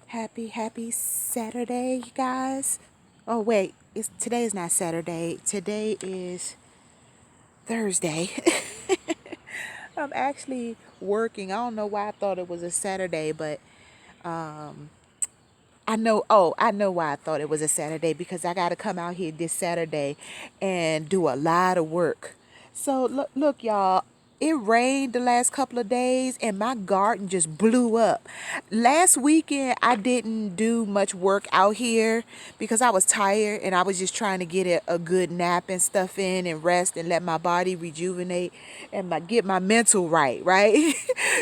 Happy Saturday, guys. Oh wait, today is not Saturday. Today is Thursday. I'm actually working. I don't know why I thought it was a Saturday, but I know why I thought it was a Saturday because I got to come out here this Saturday and do a lot of work. So look, y'all. It rained the last couple of days and my garden just blew up. Last weekend, I didn't do much work out here because I was tired and I was just trying to get a good nap and stuff in and rest and let my body rejuvenate and get my mental right?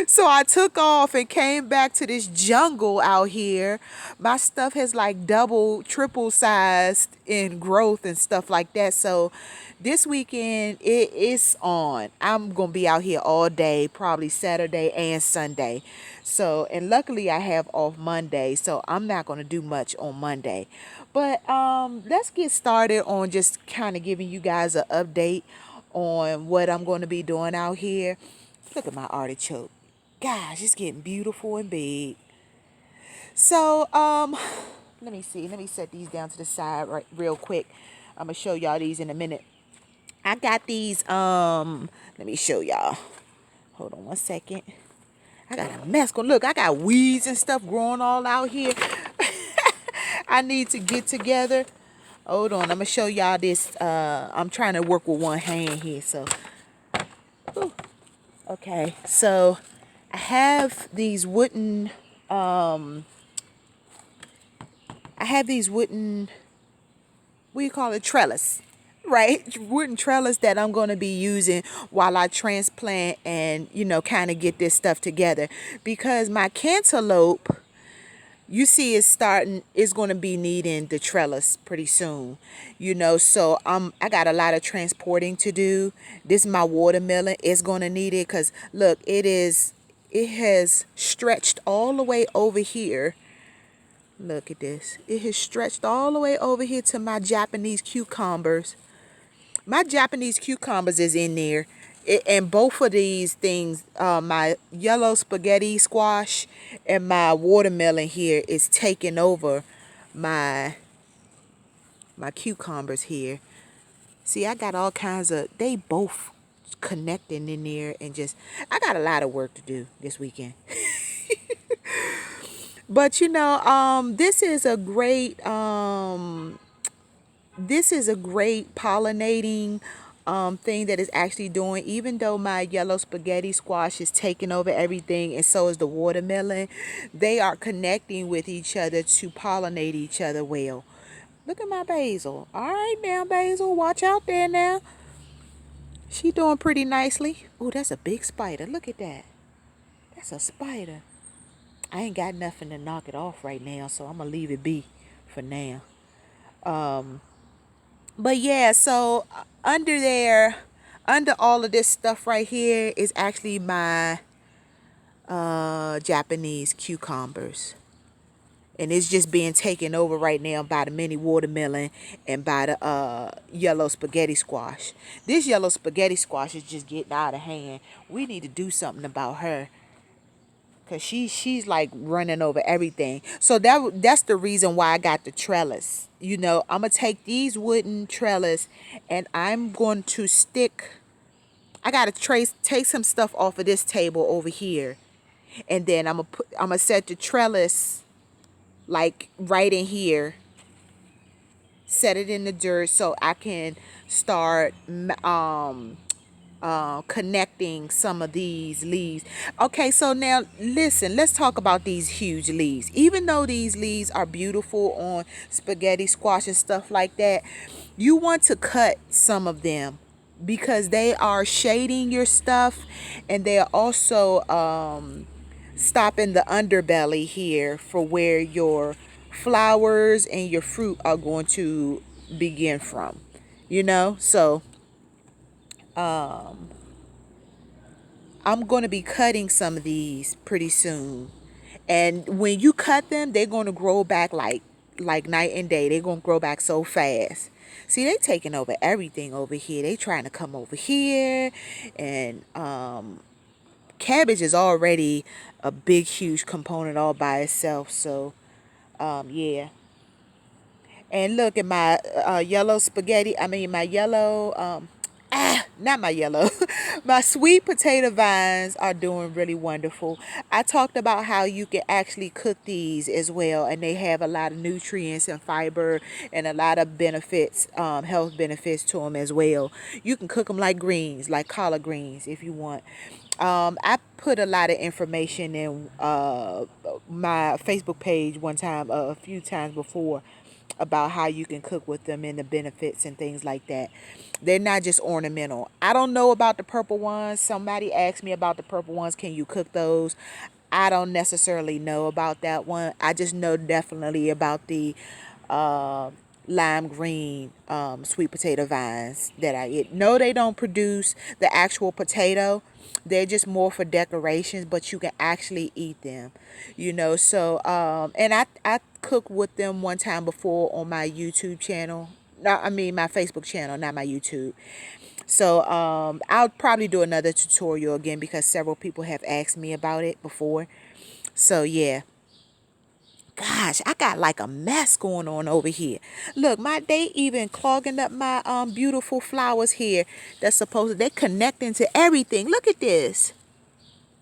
So I took off and came back to this jungle out here. My stuff has like double, triple sized in growth and stuff like that. So this weekend it is on. I'm gonna be out here all day, probably Saturday and Sunday. So and luckily I have off Monday, so I'm not gonna do much on Monday. But let's get started on just kind of giving you guys an update on what I'm going to be doing out here. Look at my artichoke. Gosh, it's getting beautiful and big. So, let me see. Let me set these down to the side right real quick. I'm gonna show y'all these in a minute. I got these. Let me show y'all. Hold on one second. I got a mess. Look, I got weeds and stuff growing all out here. I need to get together. Hold on. I'm gonna show y'all this. I'm trying to work with one hand here, so. Whew. Okay, so I have these wooden. I have these wooden, what do you call it, trellis, right? Wooden trellis that I'm going to be using while I transplant and, kind of get this stuff together. Because my cantaloupe, you see, is going to be needing the trellis pretty soon, so I got a lot of transporting to do. This my watermelon is going to need it because look, it has stretched all the way over here. Look at this. It has stretched all the way over here to my Japanese cucumbers. My Japanese cucumbers is in there. And both of these things, my yellow spaghetti squash and my watermelon here is taking over my cucumbers here. See, I got all kinds of, they both connecting in there and just, I got a lot of work to do this weekend. But this is a great pollinating thing that is actually doing, even though my yellow spaghetti squash is taking over everything and so is the watermelon, they are connecting with each other to pollinate each other well. Look at my basil. All right now, basil, watch out there now. She doing pretty nicely. Oh, that's a big spider. Look at that. That's a spider. I ain't got nothing to knock it off right now, so I'm gonna leave it be for now. But yeah, so under there, under all of this stuff right here is actually my Japanese cucumbers. And it's just being taken over right now by the mini watermelon and by the yellow spaghetti squash. This yellow spaghetti squash is just getting out of hand. We need to do something about her. Cause she's like running over everything. So that's the reason why I got the trellis. I'm gonna take these wooden trellis and I'm going to stick. I gotta take some stuff off of this table over here, and then I'm gonna set the trellis like right in here. Set it in the dirt so I can start connecting some of these leaves. Okay, so now listen, let's talk about these huge leaves. Even though these leaves are beautiful on spaghetti squash and stuff like that, you want to cut some of them because they are shading your stuff and they are also stopping the underbelly here for where your flowers and your fruit are going to begin from, so I'm going to be cutting some of these pretty soon. And when you cut them, they're going to grow back like night and day. They're going to grow back so fast. See, they taking over everything over here. They trying to come over here. And cabbage is already a big, huge component all by itself. So Yeah. And look at my yellow spaghetti. I mean, my yellow, not my yellow. My sweet potato vines are doing really wonderful. I talked about how you can actually cook these as well, and they have a lot of nutrients and fiber and a lot of benefits, health benefits to them as well. You can cook them like greens, like collard greens, if you want. I put a lot of information in my Facebook page one time, a few times before, about how you can cook with them and the benefits and things like that. They're not just ornamental. I don't know about the purple ones. Somebody asked me about the purple ones. Can you cook those? I don't necessarily know about that one. I just know definitely about the uh, lime green sweet potato vines that I eat. No, they don't produce the actual potato. They're just more for decorations, but you can actually eat them, So, and I cooked with them one time before on my YouTube channel. No, I mean my Facebook channel, not my YouTube. So, I'll probably do another tutorial again because several people have asked me about it before. So, yeah. Gosh, I got like a mess going on over here. Look, they even clogging up my beautiful flowers here. That's supposed they connecting to everything. Look at this.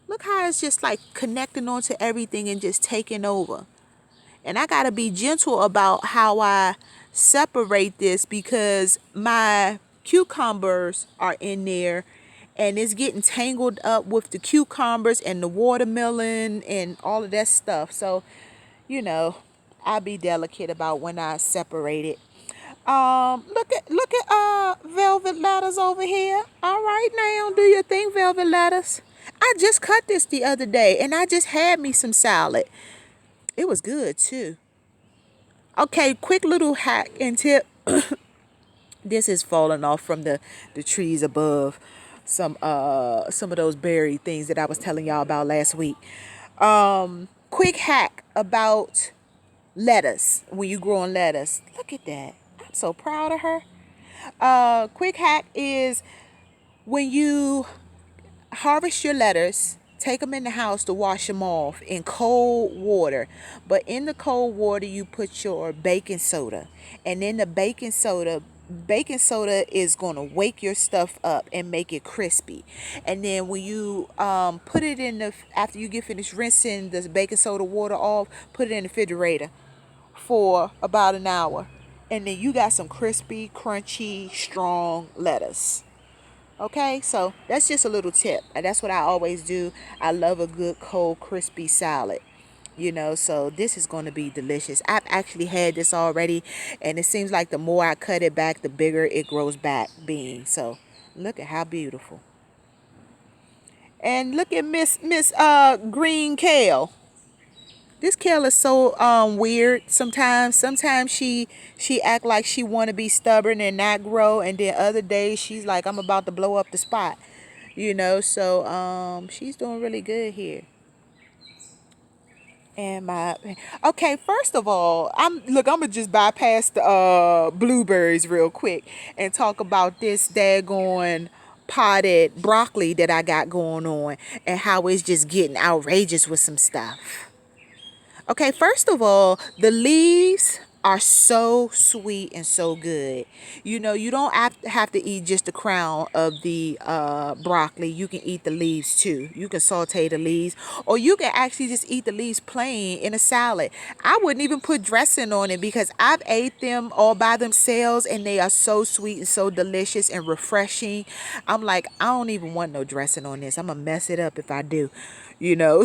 Look how it's just like connecting onto everything and just taking over. And I gotta be gentle about how I separate this because my cucumbers are in there and it's getting tangled up with the cucumbers and the watermelon and all of that stuff. So, you know, I'll be delicate about when I separate it. Look at velvet lettuce over here. All right now, do your thing, velvet lettuce. I just cut this the other day and I just had me some salad. It was good too. Okay, quick little hack and tip. This is falling off from the trees above. Some of those berry things that I was telling y'all about last week. Quick hack about lettuce when you growing lettuce. Look at that. I'm so proud of her. Quick hack is when you harvest your lettuce, take them in the house to wash them off in cold water. But in the cold water, you put your baking soda. And in the baking soda is going to wake your stuff up and make it crispy. And then when you put it in after you get finished rinsing the baking soda water off, put it in the refrigerator for about an hour. And then you got some crispy, crunchy, strong lettuce. Okay, so that's just a little tip. And that's what I always do. I love a good cold crispy salad. So this is going to be delicious. I've actually had this already, and it seems like the more I cut it back, the bigger it grows back being. So look at how beautiful. And look at Miss Green Kale. This kale is so weird sometimes. Sometimes she act like she want to be stubborn and not grow, and then other days she's like, I'm about to blow up the spot. So she's doing really good here. And my okay, first of all, I'm gonna just bypass the blueberries real quick and talk about this daggone potted broccoli that I got going on and how it's just getting outrageous with some stuff. Okay, first of all, the leaves are so sweet and so good. You don't have to eat just the crown of the broccoli. You can eat the leaves too. You can saute the leaves, or you can actually just eat the leaves plain in a salad. I wouldn't even put dressing on it because I've ate them all by themselves and they are so sweet and so delicious and refreshing. I'm like, I don't even want no dressing on this. I'm gonna mess it up if I do.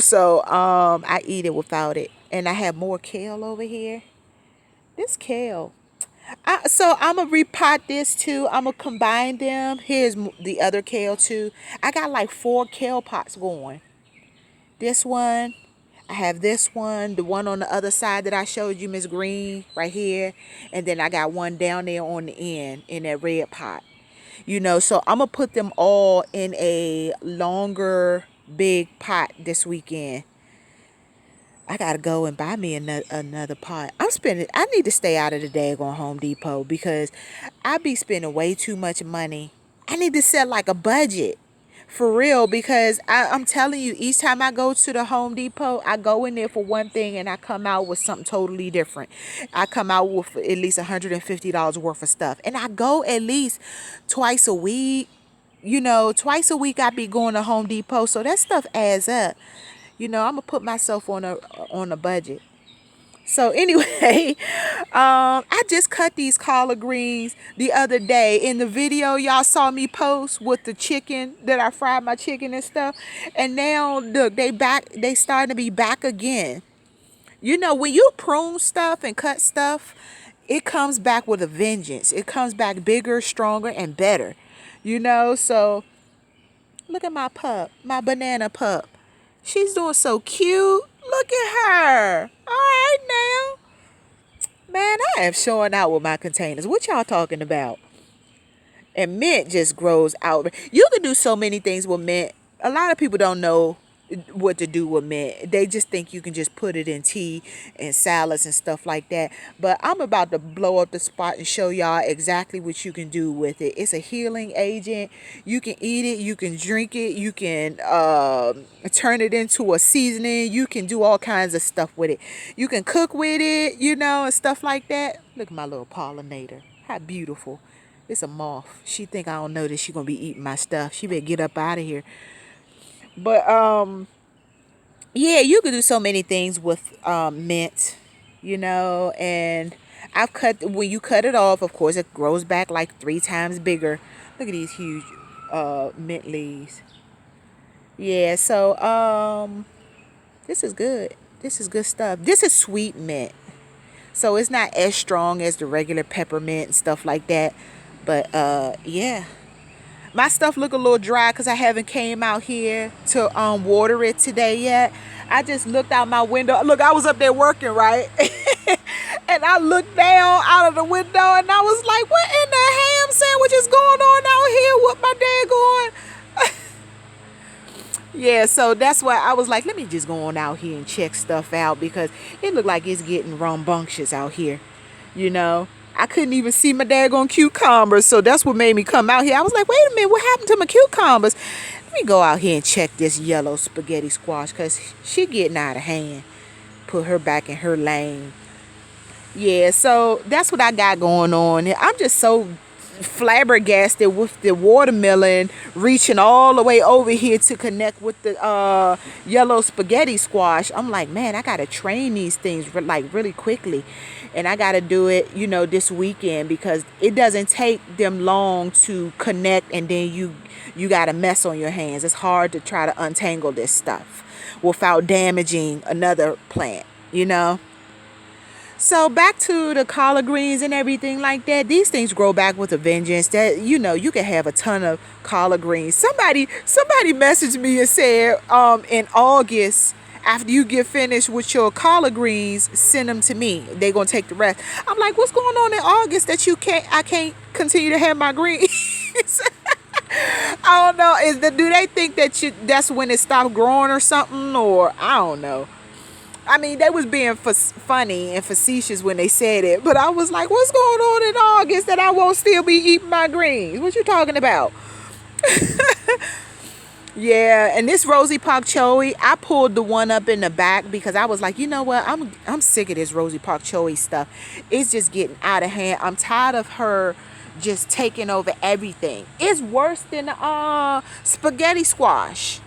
So I eat it without it. And I have more kale over here. This kale. So I'm going to repot this too. I'm going to combine them. Here's the other kale too. I got like 4 kale pots going. This one. I have this one. The one on the other side that I showed you, Miss Green, right here. And then I got one down there on the end in that red pot. So I'm going to put them all in a longer, big pot this weekend. I gotta go and buy me another pot. I need to stay out of the daggone Home Depot because I be spending way too much money. I need to set like a budget For real, because I'm telling you, each time I go to the Home Depot, I go in there for one thing and I come out with something totally different. I come out with at least $150 worth of stuff. And I go at least twice a week. Twice a week I be going to Home Depot. So that stuff adds up. I'm gonna put myself on a budget. So anyway, I just cut these collard greens the other day. In the video, y'all saw me post with the chicken that I fried my chicken and stuff. And now look, they starting to be back again. When you prune stuff and cut stuff, it comes back with a vengeance. It comes back bigger, stronger, and better. So look at my pup, my banana pup. She's doing so cute. Look at her. All right now. Man, I am showing out with my containers. What y'all talking about? And mint just grows out. You can do so many things with mint. A lot of people don't know what to do with mint. They just think you can just put it in tea and salads and stuff like that. But I'm about to blow up the spot and show y'all exactly what you can do with it. It's a healing agent. You can eat it. You can drink it. You can turn it into a seasoning. You can do all kinds of stuff with it. You can cook with it, and stuff like that. Look at my little pollinator. How beautiful. It's a moth. She think I don't know that she gonna be eating my stuff. She better get up out of here. But yeah, you could do so many things with mint, and when you cut it off, of course, it grows back like 3 times bigger. Look at these huge mint leaves. Yeah, so this is good. This is good stuff. This is sweet mint. So it's not as strong as the regular peppermint and stuff like that. But yeah. My stuff look a little dry because I haven't came out here to water it today yet. I just looked out my window. Look, I was up there working, right? And I looked down out of the window and I was like, what in the ham sandwich is going on out here? What my dad going? Yeah, so that's why I was like, let me just go on out here and check stuff out because it looked like it's getting rambunctious out here, I couldn't even see my daggone cucumbers, so that's what made me come out here. I was like, wait a minute, what happened to my cucumbers? Let me go out here and check this yellow spaghetti squash because she getting out of hand. Put her back in her lane. Yeah, so that's what I got going on. I'm just so flabbergasted with the watermelon reaching all the way over here to connect with the yellow spaghetti squash. I'm like, man, I gotta train these things like really quickly, and I gotta do it this weekend because it doesn't take them long to connect, and then you got a mess on your hands. It's hard to try to untangle this stuff without damaging another plant. So back to the collard greens and everything like that. These things grow back with a vengeance. That you can have a ton of collard greens. Somebody messaged me and said, in August, after you get finished with your collard greens, send them to me. They're gonna take the rest. I'm like, what's going on in August that I can't continue to have my greens? I don't know. Do they think that's when it stopped growing or something, or I don't know. I mean, they was being funny and facetious when they said it, but I was like, what's going on in August that I won't still be eating my greens? What you talking about? Yeah, and this rosy pak choi, I pulled the one up in the back because I was like, you know what? I'm sick of this rosy pak choi stuff. It's just getting out of hand. I'm tired of her just taking over everything. It's worse than spaghetti squash.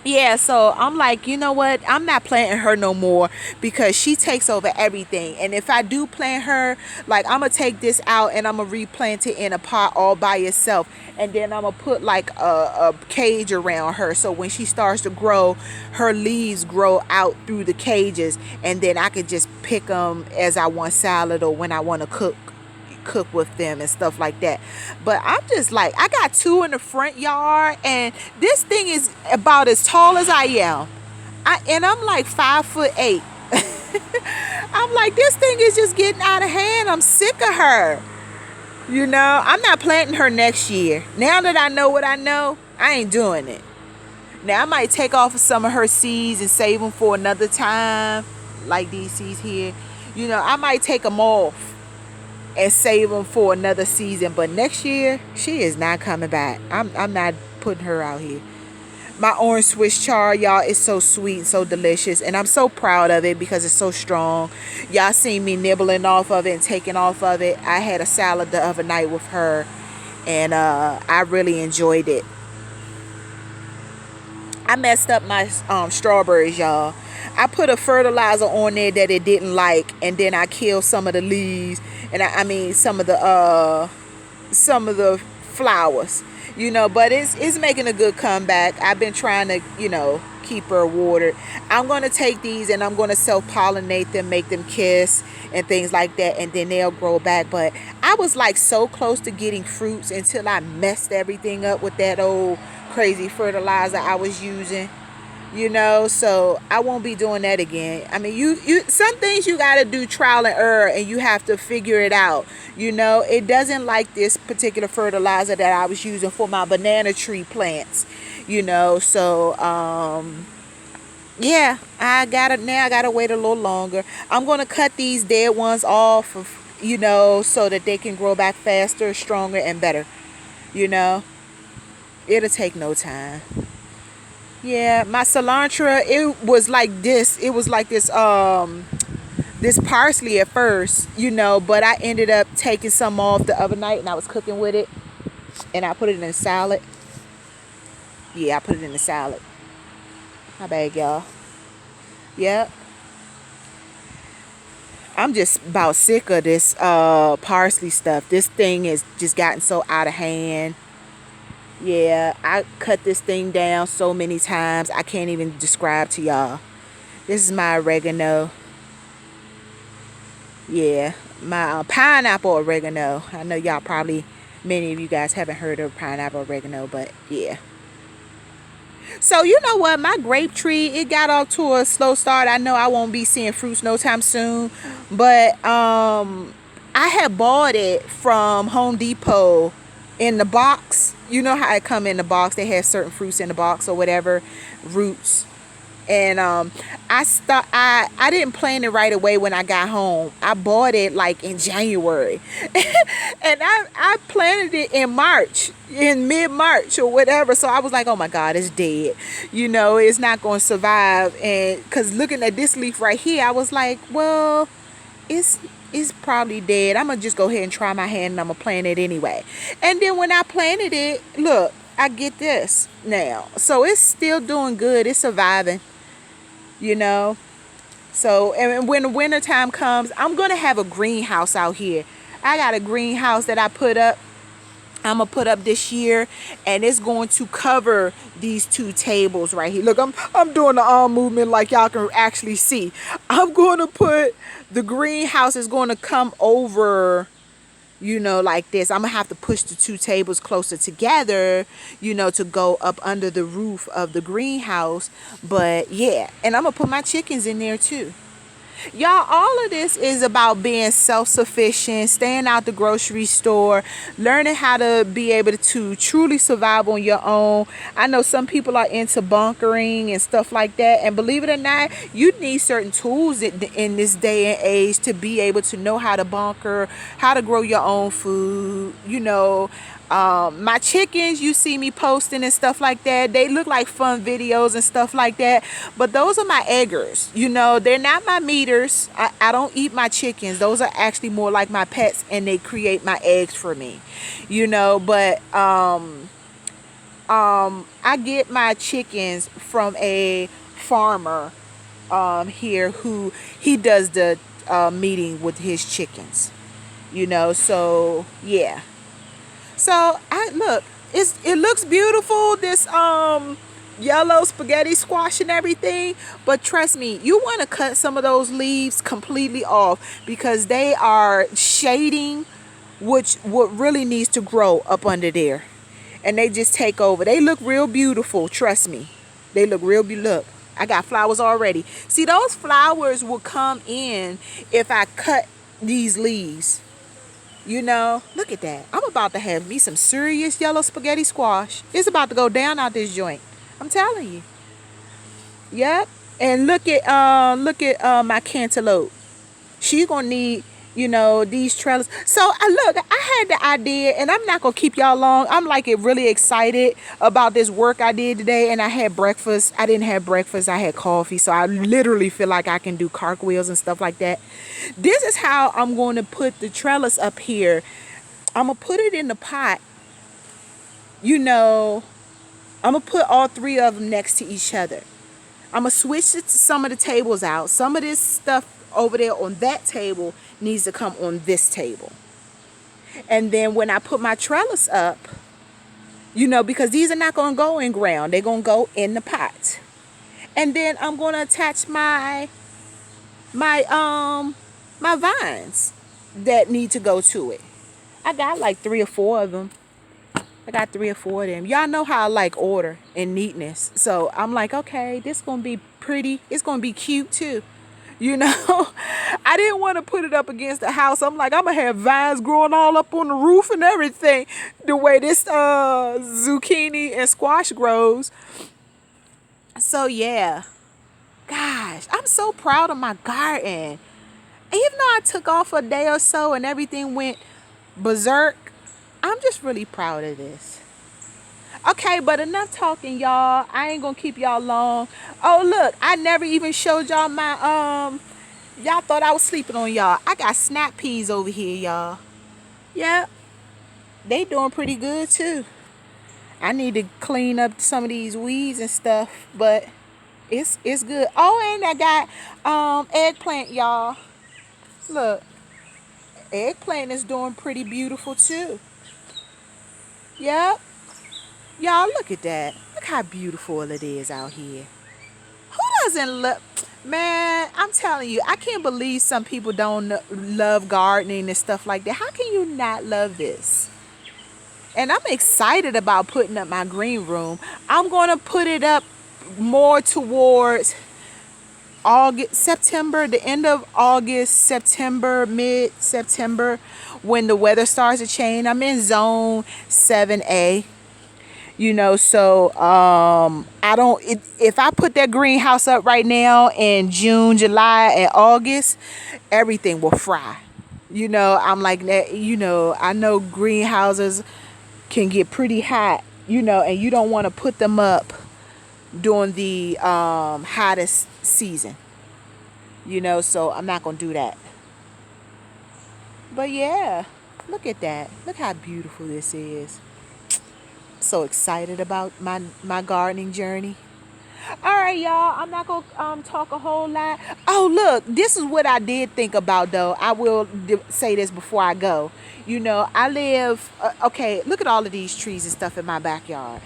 Yeah, so I'm like, you know what? I'm not planting her no more because she takes over everything. And if I do plant her, like I'm going to take this out and I'm going to replant it in a pot all by itself. And then I'm going to put like a cage around her. So when she starts to grow, her leaves grow out through the cages. And then I could just pick them as I want salad or when I want to cook with them and stuff like that. But I'm just like, I got 2 in the front yard and this thing is about as tall as I am. I'm like 5'8". I'm like, this thing is just getting out of hand. I'm sick of her. I'm not planting her next year. Now that I know what I know, I ain't doing it. Now I might take off some of her seeds and save them for another time, like these seeds here. I might take them off and save them for another season, but next year she is not coming back. I'm not putting her out here. My orange Swiss chard, y'all, is so sweet and so delicious. And I'm so proud of it because it's so strong. Y'all seen me nibbling off of it and taking off of it. I had a salad the other night with her. And I really enjoyed it. I messed up my strawberries, y'all. I put a fertilizer on there that it didn't like. And then I killed some of the leaves. And I mean some of the flowers, but it's making a good comeback. I've been trying to, keep her watered. I'm going to take these and I'm going to self-pollinate them, make them kiss and things like that, and then they'll grow back. But I was like so close to getting fruits until I messed everything up with that old crazy fertilizer I was using. So I won't be doing that again. I mean, you some things you got to do trial and error, and you have to figure it out. It doesn't like this particular fertilizer that I was using for my banana tree plants. So yeah, I gotta wait a little longer. I'm gonna cut these dead ones off so that they can grow back faster, stronger, and better. It'll take no time. Yeah, my cilantro, it was like this. It was like this parsley at first, but I ended up taking some off the other night and I was cooking with it and I put it in a salad. Yeah, I put it in the salad. My bad, y'all. Yep. I'm just about sick of this parsley stuff. This thing has just gotten so out of hand. Yeah, I cut this thing down so many times I can't even describe to y'all. This is my oregano. Yeah, my pineapple oregano. I know y'all many of you guys haven't heard of pineapple oregano, but yeah. So you know what? My grape tree, it got off to a slow start. I know I won't be seeing fruits no time soon, but I had bought it from Home Depot in the box. You know how it come in the box? They have certain fruits in the box or whatever, roots. And I didn't plant it right away when I got home. I bought it like in January. And I planted it in mid-March or whatever. So I was like, oh my God, it's dead. It's not going to survive. And because looking at this leaf right here, I was like, well, it's probably dead. I'm going to just go ahead and try my hand and I'm going to plant it anyway. And then when I planted it, look, I get this now. So it's still doing good. It's surviving. So, and when the winter time comes, I'm going to have a greenhouse out here. I got a greenhouse that I'm going to put up this year, and it's going to cover these 2 tables right here. Look, I'm doing the arm movement like y'all can actually see. I'm going to put the greenhouse is going to come over, like this. I'm gonna have to push the 2 tables closer together, to go up under the roof of the greenhouse. But yeah, and I'm gonna put my chickens in there too. Y'all, all of this is about being self-sufficient, staying out the grocery store, learning how to be able to truly survive on your own. I know some people are into bunkering and stuff like that. And believe it or not, you need certain tools in this day and age to be able to know how to bunker, how to grow your own food, my chickens, you see me posting and stuff like that. They look like fun videos and stuff like that. But those are my eggers. They're not my meaters. I don't eat my chickens. Those are actually more like my pets, and they create my eggs for me. But I get my chickens from a farmer here who he does the meeting with his chickens. So yeah. So it looks beautiful, this yellow spaghetti squash and everything, but trust me, you want to cut some of those leaves completely off because they are shading what really needs to grow up under there, and they just take over. They look real beautiful, trust me. They look real beautiful. Look, I got flowers already. See, those flowers will come in if I cut these leaves. Look at that. I'm about to have me some serious yellow spaghetti squash. It's about to go down out this joint. I'm telling you. Yep. And look at my cantaloupe. She's gonna need these trailers. So look, I had the idea, and I'm not gonna keep y'all long. I'm like really excited about this work I did today, and I had breakfast. I didn't have breakfast. I had coffee, so I literally feel like I can do cartwheels and stuff like that. This is how I'm going to put the trellis up here. I'm gonna put it in the pot. You know, I'm gonna put all three of them next to each other. I'm gonna switch some of the tables out. Some of this stuff over there on that table needs to come on this table. And then when I put my trellis up, because these are not gonna go in ground, they're gonna go in the pot. And then I'm gonna attach my vines that need to go to it. I got like 3 or 4 of them. I got 3 or 4 of them. Y'all know how I like order and neatness. So I'm like, okay, this gonna be pretty. It's gonna be cute too. I didn't want to put it up against the house. I'm like, I'm gonna have vines growing all up on the roof and everything, the way this zucchini and squash grows. So yeah, gosh, I'm so proud of my garden. Even though I took off a day or so and everything went berserk, I'm just really proud of this. Okay, but enough talking, y'all. I ain't gonna keep y'all long. Oh, look, I never even showed y'all my y'all thought I was sleeping on y'all. I got snap peas over here, y'all. Yep, they doing pretty good too. I need to clean up some of these weeds and stuff, but it's good. Oh, and I got eggplant, y'all. Look, eggplant is doing pretty beautiful too. Yep. Y'all, look at that. Look how beautiful it is out here. Who doesn't love... Man, I'm telling you, I can't believe some people don't love gardening and stuff like that. How can you not love this? And I'm excited about putting up my green room. I'm going to put it up more towards August, September, the end of August, September, mid-September, when the weather starts to change. I'm in zone 7A. So I don't, if I put that greenhouse up right now in June, July, and August, everything will fry. I'm like that. I know greenhouses can get pretty hot, and you don't want to put them up during the hottest season, so I'm not going to do that. But yeah, look at that. Look how beautiful this is. So excited about my gardening journey. All right, y'all, I'm not gonna talk a whole lot. Oh, look, this is what I did think about, though. I will say this before I go. I live okay, look at all of these trees and stuff in my backyard.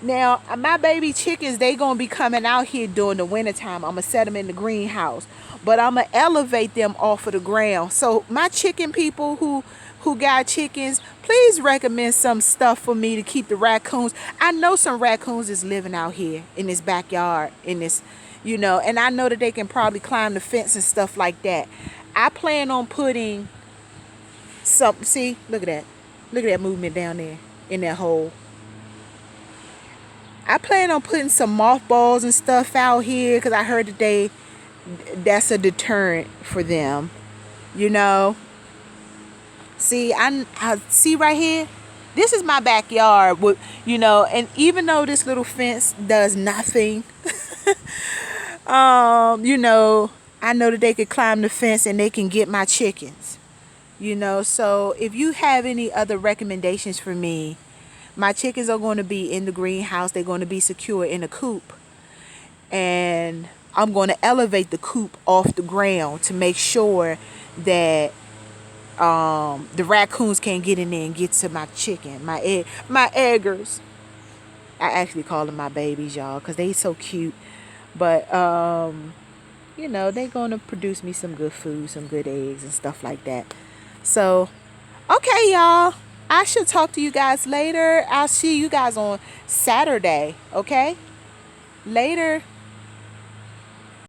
Now, my baby chickens, they gonna be coming out here during the wintertime. I'm gonna set them in the greenhouse, but I'm gonna elevate them off of the ground. So my chicken people who got chickens, please recommend some stuff for me to keep the raccoons. I know some raccoons is living out here in this backyard, in this, and I know that they can probably climb the fence and stuff like that. I plan on putting some, see, look at that movement down there in that hole. I plan on putting some mothballs and stuff out here because I heard that that's a deterrent for them, See, I see right here. This is my backyard, with, and even though this little fence does nothing, I know that they could climb the fence and they can get my chickens, So if you have any other recommendations for me, my chickens are going to be in the greenhouse. They're going to be secure in a coop, and I'm going to elevate the coop off the ground to make sure that the raccoons can't get in there and get to my chicken, my eggers. I actually call them my babies, y'all, because they so cute. But they're gonna produce me some good food, some good eggs and stuff like that. So okay, y'all, I shall talk to you guys later. I'll see you guys on Saturday. Okay, later.